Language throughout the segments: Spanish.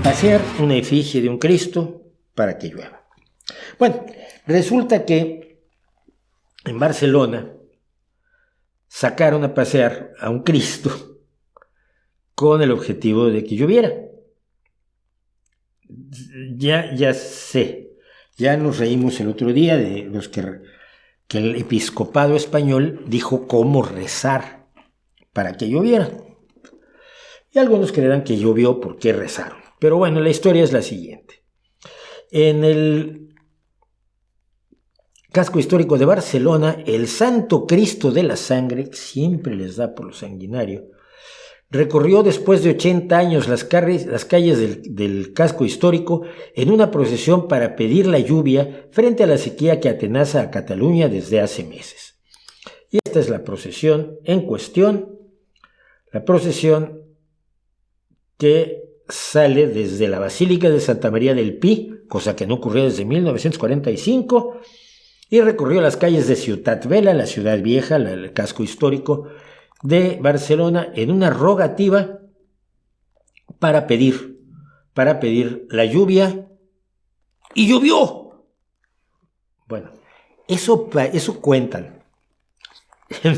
pasear una efigie de un Cristo para que llueva. Bueno, resulta que en Barcelona sacaron a pasear a un Cristo con el objetivo de que lloviera. Ya sé, ya nos reímos el otro día de los que el episcopado español dijo cómo rezar para que lloviera. Y algunos creerán que llovió porque rezaron. Pero bueno, la historia es la siguiente. En el casco histórico de Barcelona, el Santo Cristo de la Sangre, siempre les da por lo sanguinario, recorrió después de 80 años las calles del casco histórico en una procesión para pedir la lluvia frente a la sequía que atenaza a Cataluña desde hace meses. Y esta es la procesión en cuestión, la procesión que sale desde la Basílica de Santa María del Pi, cosa que no ocurrió desde 1945, y recorrió las calles de Ciutat Vella, la ciudad vieja, el casco histórico de Barcelona, en una rogativa para pedir la lluvia, y llovió. Bueno, eso cuentan.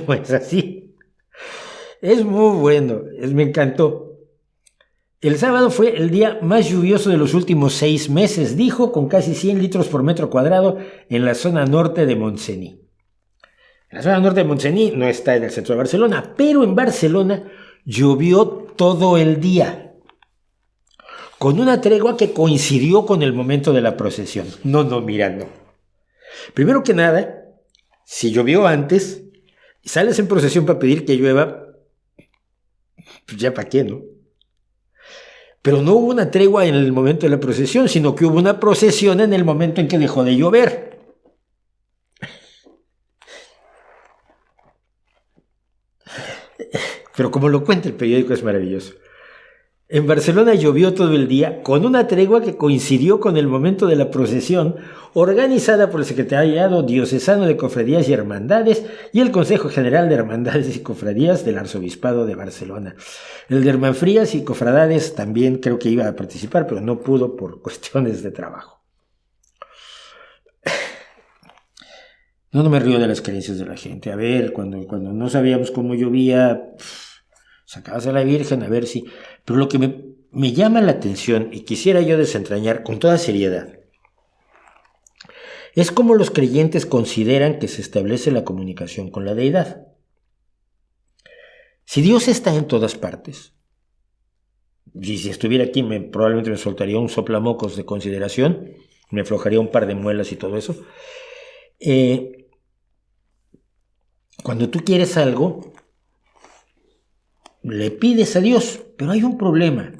No es así. Es muy bueno, me encantó. El sábado fue el día más lluvioso de los últimos 6 meses, dijo, con casi 100 litros por metro cuadrado en la zona norte de Montseny. La zona norte de Montseny no está en el centro de Barcelona, pero en Barcelona llovió todo el día, con una tregua que coincidió con el momento de la procesión. Mira, no. Primero que nada, si llovió antes, y sales en procesión para pedir que llueva, pues ya para qué, ¿no? Pero no hubo una tregua en el momento de la procesión, sino que hubo una procesión en el momento en que dejó de llover. Pero como lo cuenta el periódico es maravilloso. En Barcelona llovió todo el día con una tregua que coincidió con el momento de la procesión organizada por el Secretariado Diocesano de Cofradías y Hermandades y el Consejo General de Hermandades y Cofradías del Arzobispado de Barcelona. El de Hermanfrías y Cofradades también creo que iba a participar, pero no pudo por cuestiones de trabajo. No me río de las creencias de la gente. A ver, cuando no sabíamos cómo llovía, sacabas a la Virgen a ver si... Pero lo que me llama la atención y quisiera yo desentrañar con toda seriedad es cómo los creyentes consideran que se establece la comunicación con la deidad. Si Dios está en todas partes, y si estuviera aquí probablemente me soltaría un soplamocos de consideración, me aflojaría un par de muelas y todo eso. Cuando tú quieres algo, le pides a Dios, pero hay un problema.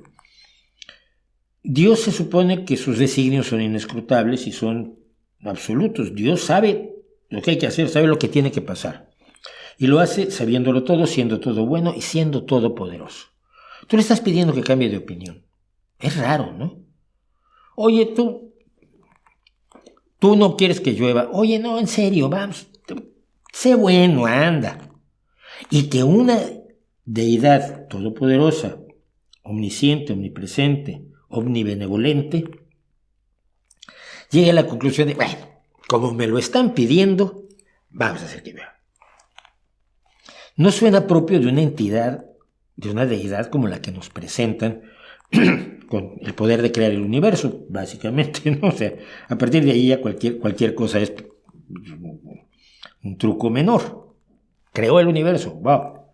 Dios se supone que sus designios son inescrutables y son absolutos. Dios sabe lo que hay que hacer, sabe lo que tiene que pasar. Y lo hace sabiéndolo todo, siendo todo bueno y siendo todopoderoso. Tú le estás pidiendo que cambie de opinión. Es raro, ¿no? Oye, tú no quieres que llueva. Oye, no, en serio, vamos, sé bueno, anda. Y que una deidad todopoderosa, omnisciente, omnipresente, omnibenevolente, llegue a la conclusión de, bueno, como me lo están pidiendo, vamos a hacer que vea. No suena propio de una entidad, de una deidad como la que nos presentan, con el poder de crear el universo, básicamente, ¿no? O sea, a partir de ahí ya cualquier cosa es un truco menor. Creó el universo, wow.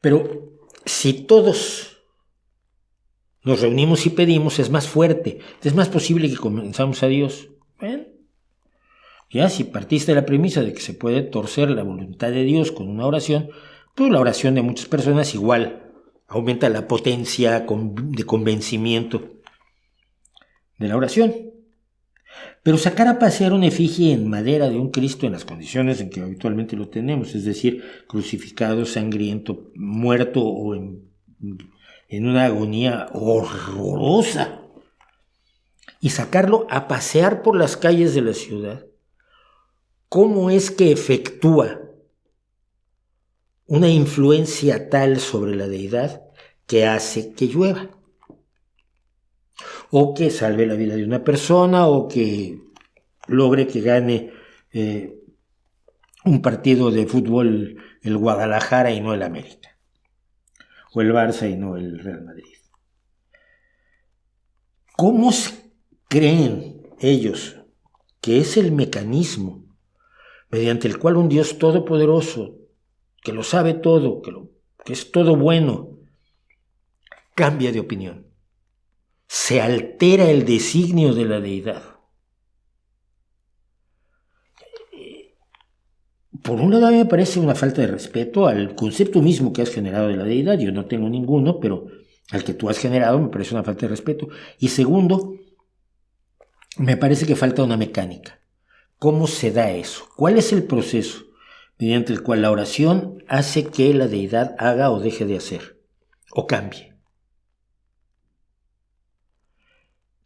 Pero si todos nos reunimos y pedimos, es más fuerte, es más posible que convenzamos a Dios. Bueno, ya si partiste de la premisa de que se puede torcer la voluntad de Dios con una oración, pues la oración de muchas personas igual aumenta la potencia de convencimiento de la oración. Pero sacar a pasear una efigie en madera de un Cristo en las condiciones en que habitualmente lo tenemos, es decir, crucificado, sangriento, muerto o en una agonía horrorosa, y sacarlo a pasear por las calles de la ciudad, ¿cómo es que efectúa una influencia tal sobre la deidad que hace que llueva? o que salve la vida de una persona, o que logre que gane un partido de fútbol el Guadalajara y no el América, o el Barça y no el Real Madrid. ¿Cómo creen ellos que es el mecanismo mediante el cual un Dios todopoderoso, que lo sabe todo, que es todo bueno, cambia de opinión? Se altera el designio de la deidad. Por un lado, a mí me parece una falta de respeto al concepto mismo que has generado de la deidad. Yo no tengo ninguno, pero al que tú has generado me parece una falta de respeto. Y segundo, me parece que falta una mecánica. ¿Cómo se da eso? ¿Cuál es el proceso mediante el cual la oración hace que la deidad haga o deje de hacer, o cambie?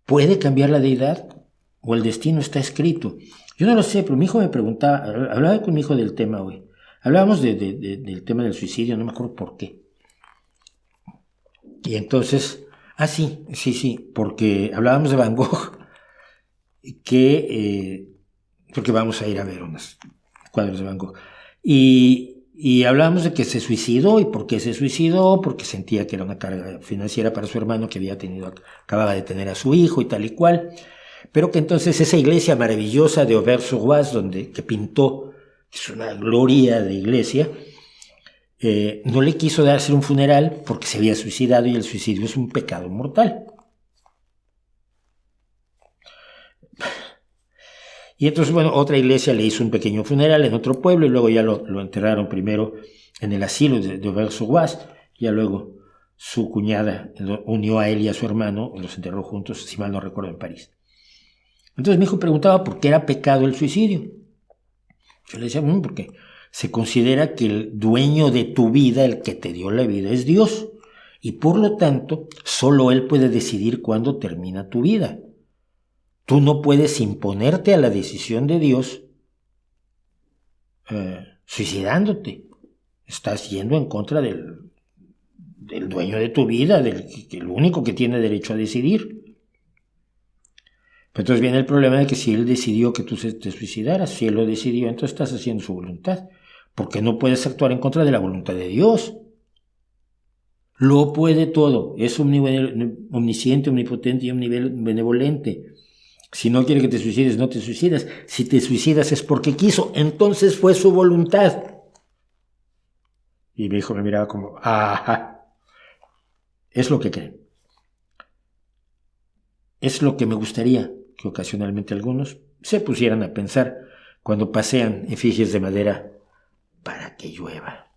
¿Puede cambiar la deidad o el destino está escrito? Yo no lo sé, pero mi hijo me preguntaba, hablaba con mi hijo del tema hoy. Hablábamos del tema del suicidio, no me acuerdo por qué. Y entonces, sí, porque hablábamos de Van Gogh, porque vamos a ir a ver unos cuadros de Van Gogh. Y hablábamos de que se suicidó, y por qué se suicidó, porque sentía que era una carga financiera para su hermano que acababa de tener a su hijo y tal y cual, pero que entonces esa iglesia maravillosa de Auvers-sur-Oise, que pintó, es una gloria de iglesia, no le quiso hacer un funeral porque se había suicidado, y el suicidio es un pecado mortal. Y entonces, bueno, otra iglesia le hizo un pequeño funeral en otro pueblo, y luego ya lo enterraron primero en el asilo de Auvers-sur-Oise, ya luego su cuñada unió a él y a su hermano, los enterró juntos, si mal no recuerdo, en París. Entonces mi hijo preguntaba por qué era pecado el suicidio. Yo le decía, porque se considera que el dueño de tu vida, el que te dio la vida, es Dios, y por lo tanto solo Él puede decidir cuándo termina tu vida. Tú no puedes imponerte a la decisión de Dios suicidándote. Estás yendo en contra del dueño de tu vida, el único que tiene derecho a decidir. Pero entonces viene el problema de que si Él decidió que tú te suicidaras, si Él lo decidió, entonces estás haciendo su voluntad, porque no puedes actuar en contra de la voluntad de Dios. Lo puede todo, es omnisciente, omnipotente y omnibenevolente. Si no quiere que te suicides, no te suicidas. Si te suicidas es porque quiso, entonces fue su voluntad. Y mi hijo me miraba como, ajá, es lo que creen. Es lo que me gustaría que ocasionalmente algunos se pusieran a pensar cuando pasean efigies de madera para que llueva.